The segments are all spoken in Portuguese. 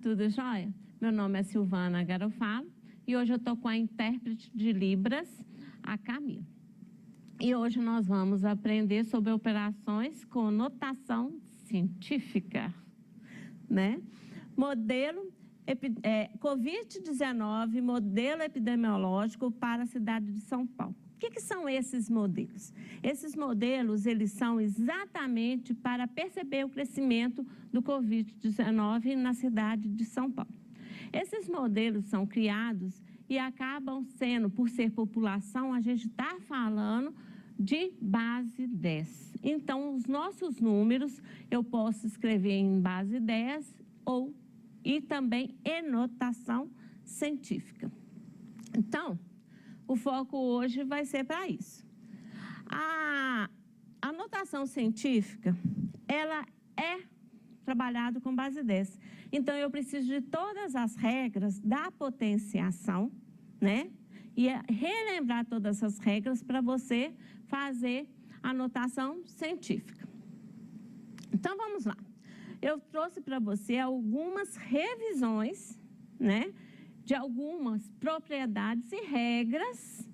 tudo jóia? Meu nome é Silvana Garofalo e hoje eu estou com a intérprete de Libras, a Camila. E hoje nós vamos aprender sobre operações com notação científica, né? Modelo Covid-19, modelo epidemiológico para a cidade de São Paulo. O que são esses modelos? Esses modelos, eles são exatamente para perceber o crescimento do Covid-19 na cidade de São Paulo. Esses modelos são criados e acabam sendo, por ser população, a gente está falando de base 10. Então, os nossos números, eu posso escrever em base 10 e também em notação científica. Então, o foco hoje vai ser para isso. A notação científica, ela é trabalhada com base 10. Então, eu preciso de todas as regras da potenciação, né? E relembrar todas essas regras para você fazer a notação científica. Então, vamos lá. Eu trouxe para você algumas revisões, né, de algumas propriedades e regras,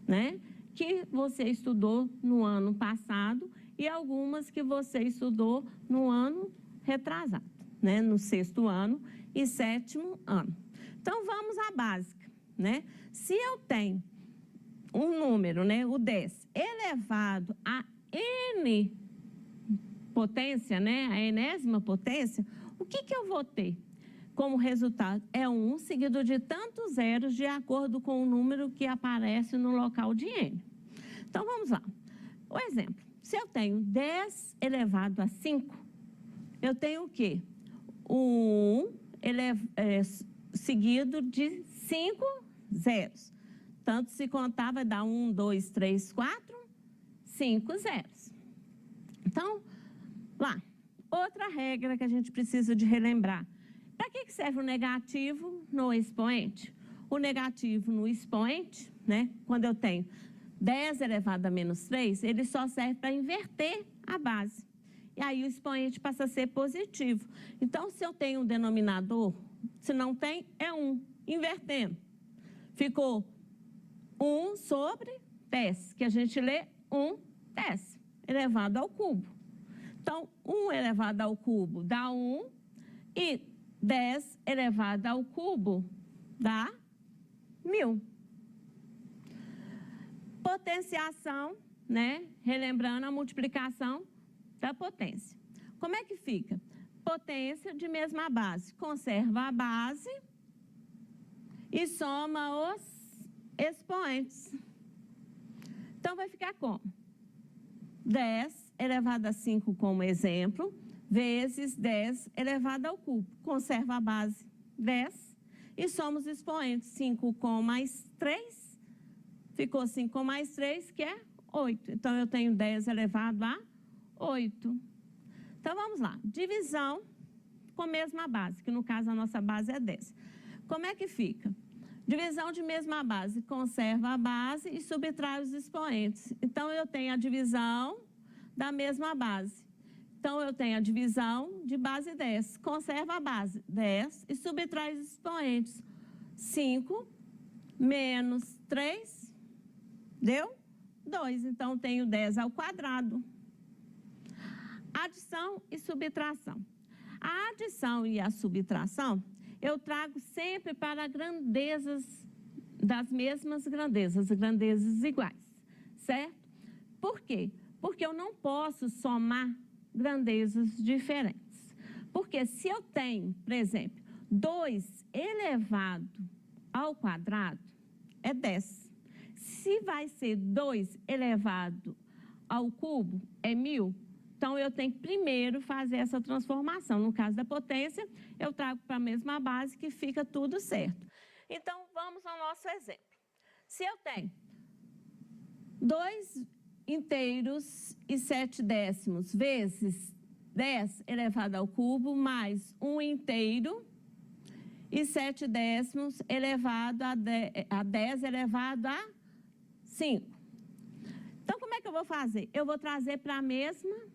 né, que você estudou no ano passado e algumas que você estudou no ano retrasado, né, no 6º ano e 7º ano. Então, vamos à básica, né? Se eu tenho um número, né, o 10, elevado a n potência, né, a enésima potência, o que eu vou ter como resultado? É 1 seguido de tantos zeros de acordo com o número que aparece no local de n. Então, vamos lá. O exemplo, se eu tenho 10 elevado a 5, eu tenho o quê? 1 seguido de 5 zeros. Tanto se contar, vai dar 1, 2, 3, 4, 5 zeros. Então, lá, outra regra que a gente precisa de relembrar. Para que serve o negativo no expoente? O negativo no expoente, né, quando eu tenho 10 elevado a menos 3, ele só serve para inverter a base. E aí o expoente passa a ser positivo. Então, se eu tenho um denominador, se não tem, é 1. Invertendo. Ficou 1 sobre 10, que a gente lê 1/10 elevado ao cubo. Então, 1 elevado ao cubo dá 1 e 10 elevado ao cubo dá 1000. Potenciação, né? Relembrando a multiplicação da potência. Como é que fica? Potência de mesma base. Conserva a base e soma os expoentes. Então, vai ficar como? 10 elevado a 5 como exemplo, vezes 10 elevado ao cubo. Conserva a base 10 e soma os expoentes. 5 com mais 3, ficou 5 com mais 3, que é 8. Então, eu tenho 10 elevado a 8. Então, vamos lá. Divisão com mesma base, que no caso a nossa base é 10. Como é que fica? Divisão de mesma base, conserva a base e subtrai os expoentes. Então, eu tenho a divisão da mesma base. Então, eu tenho a divisão de base 10. Conserva a base 10 e subtrai os expoentes. 5 menos 3, deu 2. Então, tenho 10 ao quadrado. Adição e subtração. A adição e a subtração eu trago sempre para grandezas das mesmas grandezas iguais, certo? Por quê? Porque eu não posso somar grandezas diferentes. Porque se eu tenho, por exemplo, 2 elevado ao quadrado, é 10. Se vai ser 2 elevado ao cubo, é 1000. Então, eu tenho que primeiro fazer essa transformação. No caso da potência, eu trago para a mesma base que fica tudo certo. Então, vamos ao nosso exemplo. Se eu tenho 2 inteiros e 7 décimos vezes 10 elevado ao cubo mais 1 inteiro e 7 décimos elevado a 10 elevado a 5. Então, como é que eu vou fazer? Eu vou trazer para a mesma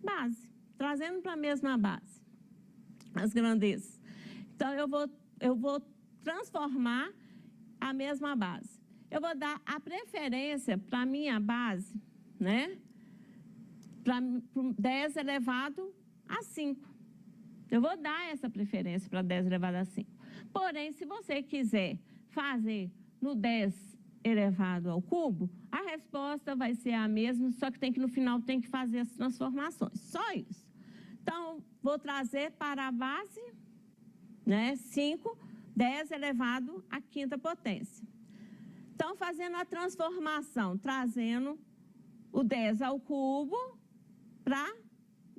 base, trazendo para a mesma base as grandezas. Então, eu vou transformar a mesma base. Eu vou dar a preferência para a minha base, né? Para 10 elevado a 5. Eu vou dar essa preferência para 10 elevado a 5. Porém, se você quiser fazer no 10 elevado ao cubo, a resposta vai ser a mesma, só que no final tem que fazer as transformações. Só isso. Então, vou trazer para a base, né, 5, 10 elevado à quinta potência. Então, fazendo a transformação, trazendo o 10 ao cubo para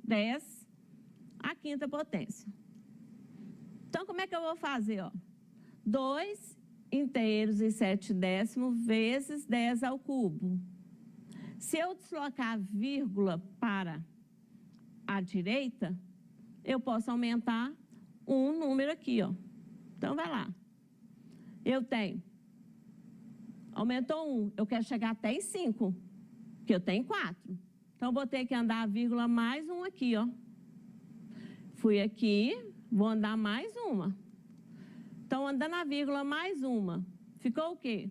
10 à quinta potência. Então, como é que eu vou fazer? 2 inteiros e 7 décimos vezes 10 ao cubo. Se eu deslocar a vírgula para a direita, eu posso aumentar um número aqui, Então, vai lá. Eu tenho, aumentou 1, eu quero chegar até em 5, porque eu tenho 4. Então, vou ter que andar a vírgula mais um aqui, Fui aqui, vou andar mais uma. Então, andando a vírgula mais uma, ficou o quê?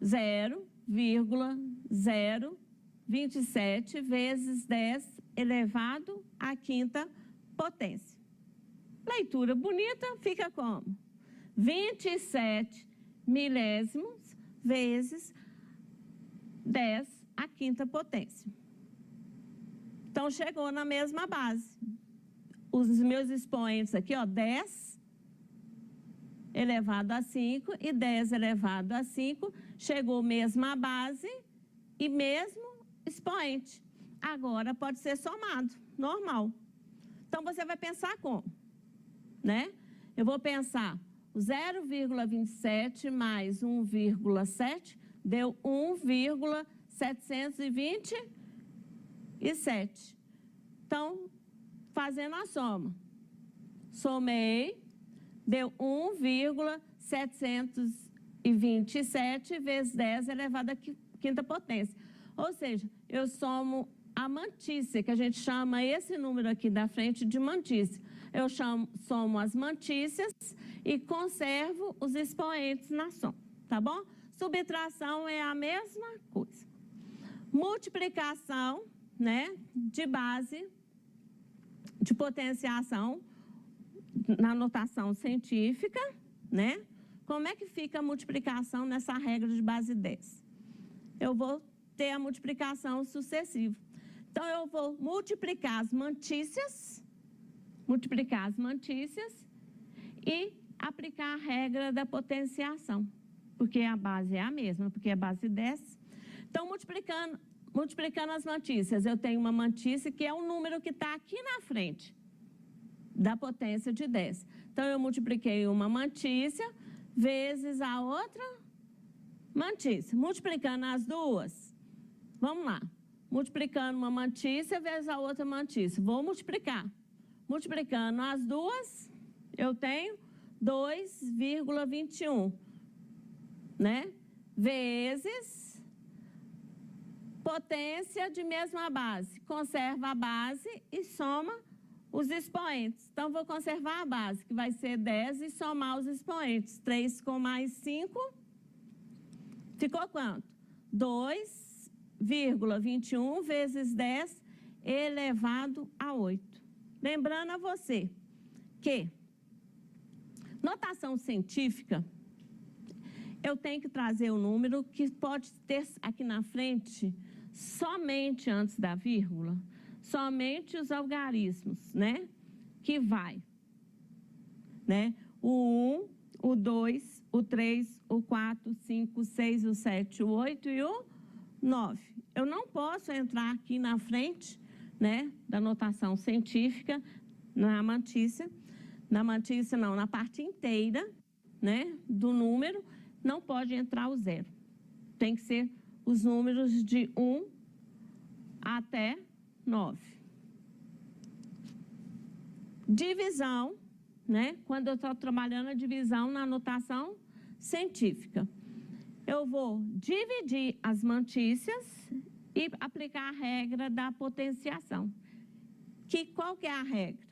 0,027 vezes 10 elevado à quinta potência. Leitura bonita, fica como? 27 milésimos vezes 10 à quinta potência. Então, chegou na mesma base. Os meus expoentes aqui, 10 elevado a 5 e 10 elevado a 5, chegou mesma base e mesmo expoente. Agora, pode ser somado, normal. Então, você vai pensar como? Né? Eu vou pensar o 0,27 mais 1,7 deu 1,727. Então, fazendo a soma. Somei, deu 1,727 vezes 10 elevado à quinta potência. Ou seja, eu somo a mantícia, que a gente chama esse número aqui da frente de mantícia. Eu somo as mantícias e conservo os expoentes na soma, tá bom? Subtração é a mesma coisa. Multiplicação, né, de base de potenciação na notação científica, né? Como é que fica a multiplicação nessa regra de base 10? Eu vou ter a multiplicação sucessiva. Então, eu vou multiplicar as mantícias e aplicar a regra da potenciação, porque a base é a mesma, porque é base 10. Então, multiplicando as mantícias, eu tenho uma mantícia que é um número que está aqui na frente da potência de 10. Então, eu multipliquei uma mantícia vezes a outra mantícia. Multiplicando as duas, vamos lá. Multiplicando uma mantícia vezes a outra mantícia. Vou multiplicar. Multiplicando as duas, eu tenho 2,21, né? Vezes potência de mesma base. Conserva a base e soma os expoentes. Então, vou conservar a base, que vai ser 10, e somar os expoentes. 3 com mais 5, ficou quanto? 2,21 vezes 10 elevado a 8. Lembrando a você que notação científica, eu tenho que trazer o número que pode ter aqui na frente, somente antes da vírgula, somente os algarismos, né? Que vai, né? O 1, o 2, o 3, o 4, o 5, o 6, o 7, o 8 e o 9. Eu não posso entrar aqui na frente, né, da notação científica, na mantícia não, na parte inteira, né, do número, não pode entrar o 0. Tem que ser os números de 1 até 9. Divisão, né, quando eu estou trabalhando a divisão na notação científica. Eu vou dividir as mantícias e aplicar a regra da potenciação. Qual que é a regra?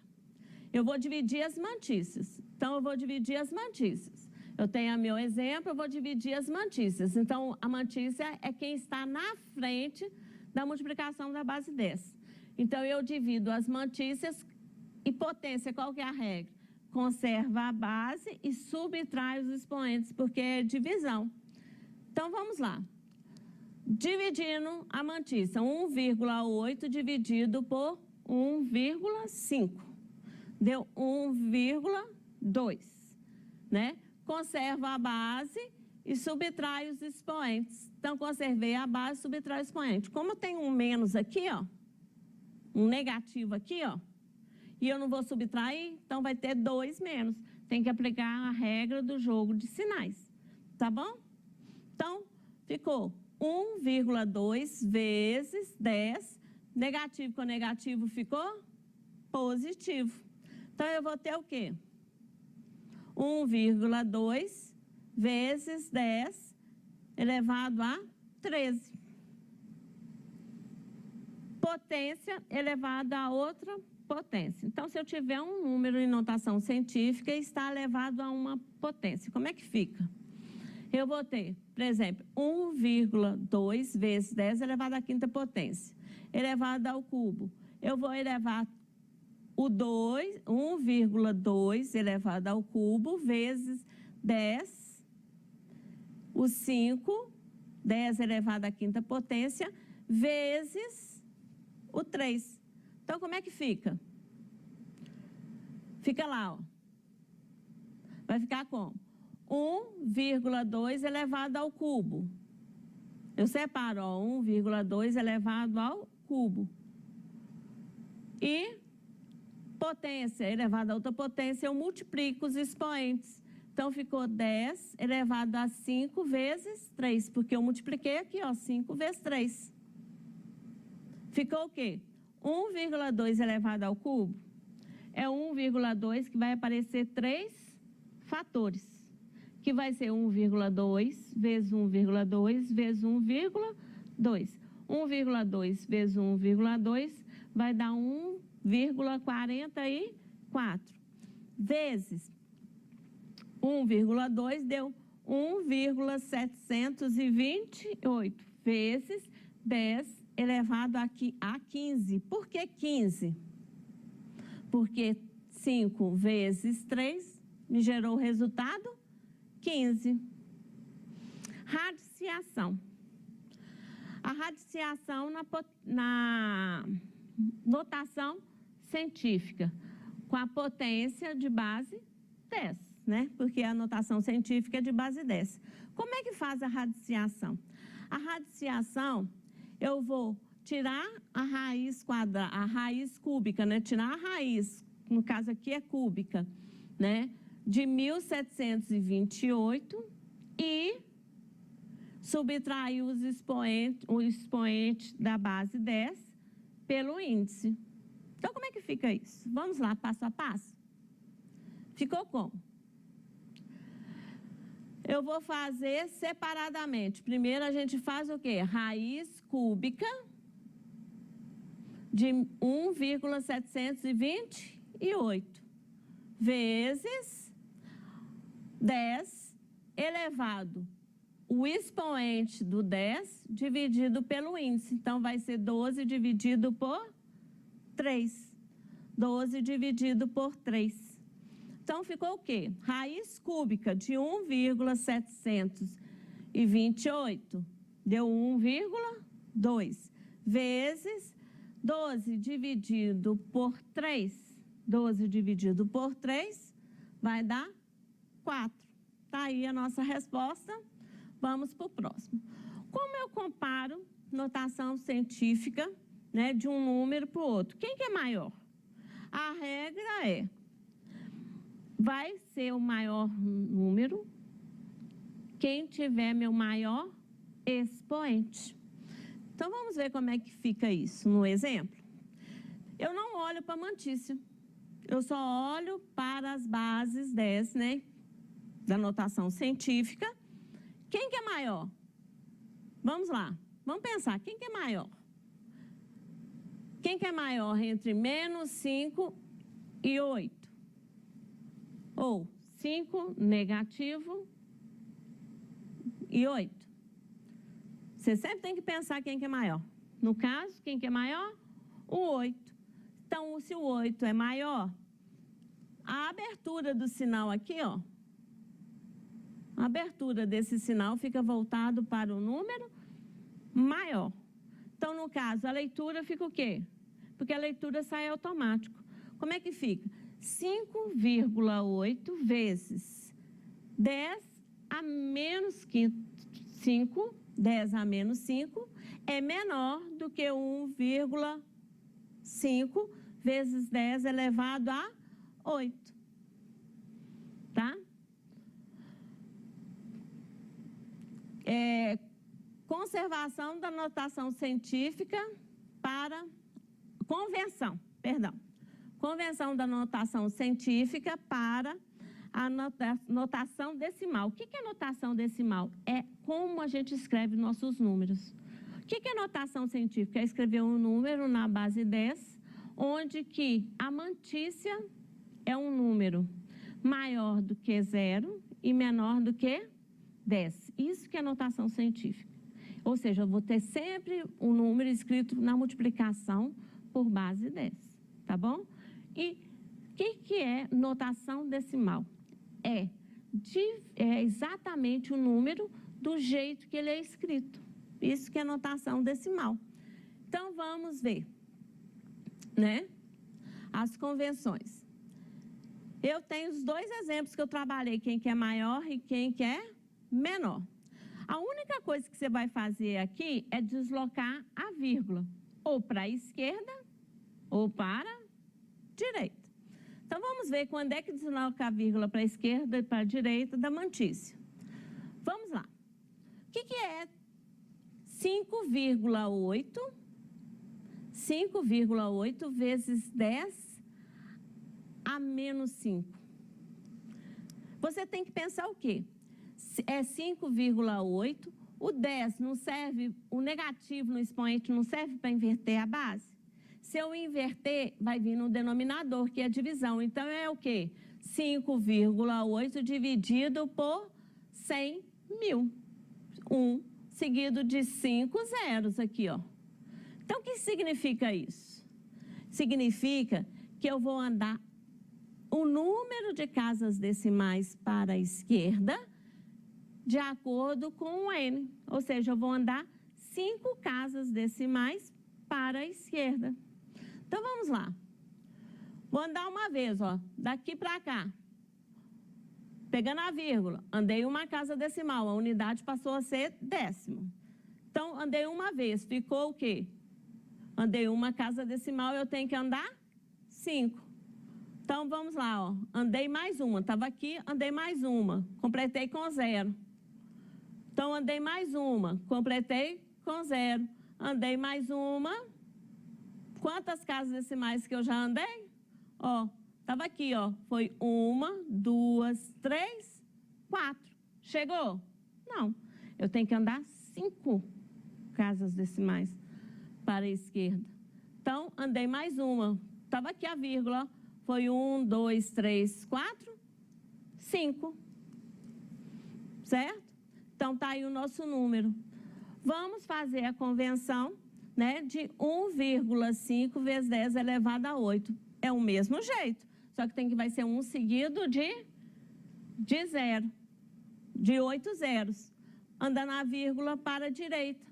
Eu vou dividir as mantícias. Então, eu vou dividir as mantícias. Eu tenho meu exemplo, eu vou dividir as mantícias. Então, a mantícia é quem está na frente da multiplicação da base 10. Então, eu divido as mantícias e potência, qual que é a regra? Conserva a base e subtrai os expoentes, porque é divisão. Então, vamos lá. Dividindo a mantícia, 1,8 dividido por 1,5. Deu 1,2, né? Conserva a base e subtrai os expoentes. Então, conservei a base e subtrai o expoente. Como tem um menos aqui, ó, um negativo aqui, ó, e eu não vou subtrair, então vai ter 2 menos. Tem que aplicar a regra do jogo de sinais, tá bom? Então, ficou 1,2 vezes 10, negativo com negativo ficou positivo. Então, eu vou ter o quê? 1,2 vezes 10 elevado a 13. Potência elevada a outra potência. Então, se eu tiver um número em notação científica, está elevado a uma potência. Como é que fica? Eu vou ter, por exemplo, 1,2 vezes 10 elevado à quinta potência, elevado ao cubo. Eu vou elevar o 1,2 elevado ao cubo vezes 10, o 5, 10 elevado à quinta potência, vezes o 3. Então, como é que fica? Fica lá, ó. Vai ficar como? 1,2 elevado ao cubo. Eu separo, ó, 1,2 elevado ao cubo. E potência elevada a outra potência, eu multiplico os expoentes. Então, ficou 10 elevado a 5 vezes 3, porque eu multipliquei aqui, ó, 5 vezes 3. Ficou o quê? 1,2 elevado ao cubo é 1,2 que vai aparecer 3 fatores, que vai ser 1,2 vezes 1,2 vezes 1,2. 1,2 vezes 1,2 vai dar 1,44. Vezes 1,2 deu 1,728 vezes 10 elevado aqui a 15. Por que 15? Porque 5 vezes 3 me gerou o resultado 15. Radiciação. A radiciação na notação científica, com a potência de base 10, né? Porque a notação científica é de base 10. Como é que faz a radiciação? A radiciação, eu vou tirar a raiz quadrada, a raiz cúbica, né? Tirar a raiz, no caso aqui é cúbica, né? De 1728 e subtrair o expoente da base 10 pelo índice. Então, como é que fica isso? Vamos lá, passo a passo? Ficou como? Eu vou fazer separadamente. Primeiro, a gente faz o quê? Raiz cúbica de 1,728 vezes 10 elevado o expoente do 10 dividido pelo índice. Então, vai ser 12 dividido por 3. 12 dividido por 3. Então, ficou o quê? Raiz cúbica de 1,728 deu 1,2 vezes 12 dividido por 3. 12 dividido por 3 vai dar 4. Está aí a nossa resposta. Vamos para o próximo. Como eu comparo notação científica, né, de um número para o outro? Quem que é maior? A regra é, vai ser o maior número quem tiver meu maior expoente. Então, vamos ver como é que fica isso no exemplo. Eu não olho para a mantícia, eu só olho para as bases 10, né, da notação científica. Quem que é maior? Vamos lá, vamos pensar, quem que é maior? Quem que é maior entre menos 5 e 8? Ou 5 negativo e 8. Você sempre tem que pensar quem que é maior. No caso, quem que é maior? O 8. Então, se o 8 é maior, a abertura do sinal aqui, ó, a abertura desse sinal fica voltado para o número maior. Então, no caso, a leitura fica o quê? Porque a leitura sai automático. Como é que fica? 5,8 vezes 10 a menos 5, 10 a menos 5, é menor do que 1,5 vezes 10 elevado a 8. Tá? Conservação da notação científica para convenção da notação científica para a notação decimal. O que é notação decimal? É como a gente escreve nossos números. O que é notação científica? É escrever um número na base 10, onde que a mantícia é um número maior do que 0 e menor do que 10. Isso que é notação científica. Ou seja, eu vou ter sempre um número escrito na multiplicação por base 10, tá bom? E o que é notação decimal? É exatamente o número do jeito que ele é escrito. Isso que é notação decimal. Então, vamos ver, né? As convenções. Eu tenho os dois exemplos que eu trabalhei, quem que é maior e quem que é menor. A única coisa que você vai fazer aqui é deslocar a vírgula, ou para a esquerda, ou para a direita. Então, vamos ver quando é que desloca a vírgula para a esquerda e para a direita da mantícia. Vamos lá. O que é 5,8? 5,8 vezes 10 a menos 5. Você tem que pensar o quê? É 5,8. O 10 não serve, o negativo no expoente não serve para inverter a base? Se eu inverter, vai vir no denominador, que é a divisão. Então, é o quê? 5,8 dividido por 100.000. 1 seguido de 5 zeros aqui, ó. Então, o que significa isso? Significa que eu vou andar o número de casas decimais para a esquerda de acordo com o N. Ou seja, eu vou andar 5 casas decimais para a esquerda. Então, vamos lá. Vou andar uma vez, ó, daqui para cá. Pegando a vírgula, andei uma casa decimal, a unidade passou a ser décimo. Então, andei uma vez, ficou o quê? Andei uma casa decimal, eu tenho que andar 5. Então, vamos lá, ó. Andei mais uma, estava aqui, andei mais uma, completei com 0. Então, andei mais uma, completei com 0. Andei mais uma. Quantas casas decimais que eu já andei? Ó, estava aqui, ó. Foi 1, 2, 3, 4. Chegou? Não. Eu tenho que andar 5 casas decimais para a esquerda. Então, andei mais uma. Estava aqui a vírgula. Foi 1, 2, 3, 4, 5. Certo? Então, está aí o nosso número. Vamos fazer a convenção, né, de 1,5 vezes 10 elevado a 8. É o mesmo jeito, só que vai ser 1 seguido de 0, de 8 zeros. Andando a vírgula para a direita.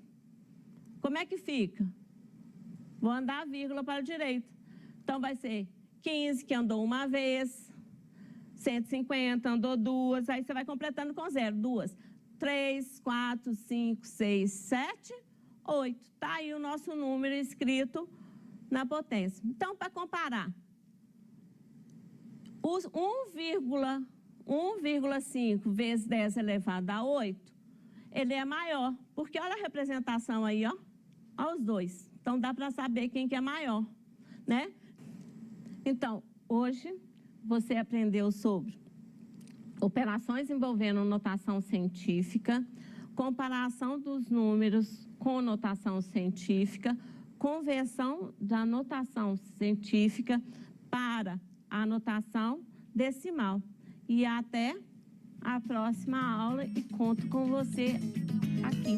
Como é que fica? Vou andar a vírgula para a direita. Então, vai ser 15, que andou uma vez, 150, andou 2, aí você vai completando com 0, 2. 3, 4, 5, 6, 7, 8. Está aí o nosso número escrito na potência. Então, para comparar, os 1,5 vezes 10 elevado a 8, ele é maior. Porque olha a representação aí, ó. Olha os dois. Então, dá para saber quem que é maior, né? Então, hoje, você aprendeu sobre operações envolvendo notação científica, comparação dos números com notação científica, conversão da notação científica para a notação decimal. e até a próxima aula e conto com você aqui.